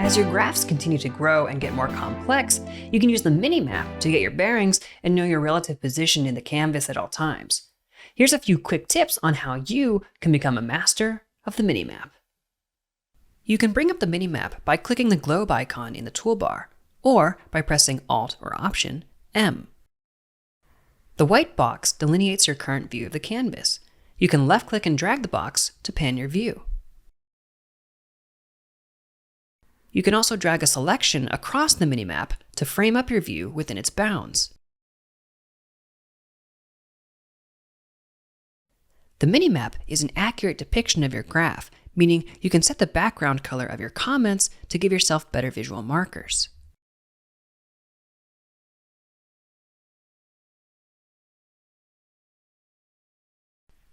As your graphs continue to grow and get more complex, you can use the Minimap to get your bearings and know your relative position in the canvas at all times. Here's a few quick tips on how you can become a master of the Minimap. You can bring up the Minimap by clicking the globe icon in the toolbar, or by pressing Alt or Option M. The white box delineates your current view of the canvas. You can left-click and drag the box to pan your view. You can also drag a selection across the Minimap to frame up your view within its bounds. The Minimap is an accurate depiction of your graph, meaning you can set the background color of your comments to give yourself better visual markers.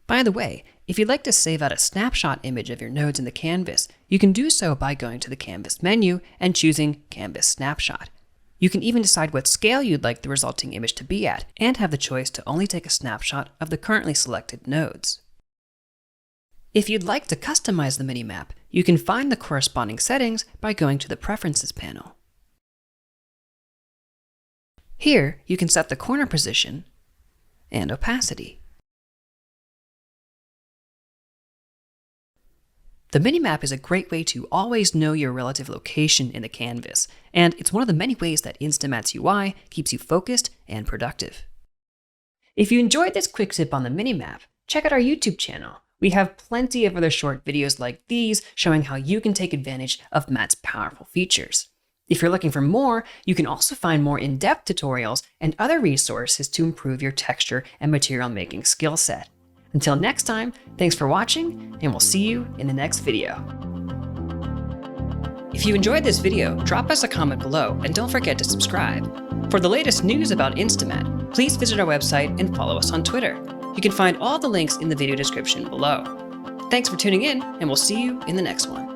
By the way, if you'd like to save out a snapshot image of your nodes in the canvas, you can do so by going to the Canvas menu and choosing Canvas Snapshot. You can even decide what scale you'd like the resulting image to be at, and have the choice to only take a snapshot of the currently selected nodes. If you'd like to customize the Minimap, you can find the corresponding settings by going to the Preferences panel. Here, you can set the corner position and opacity. The Minimap is a great way to always know your relative location in the canvas, and it's one of the many ways that InstaMAT's UI keeps you focused and productive. If you enjoyed this quick tip on the Minimap, check out our YouTube channel. We have plenty of other short videos like these showing how you can take advantage of Mat's powerful features. If you're looking for more, you can also find more in-depth tutorials and other resources to improve your texture and material making skill set. Until next time, thanks for watching, and we'll see you in the next video. If you enjoyed this video, drop us a comment below and don't forget to subscribe. For the latest news about InstaMAT, please visit our website and follow us on Twitter. You can find all the links in the video description below. Thanks for tuning in, and we'll see you in the next one.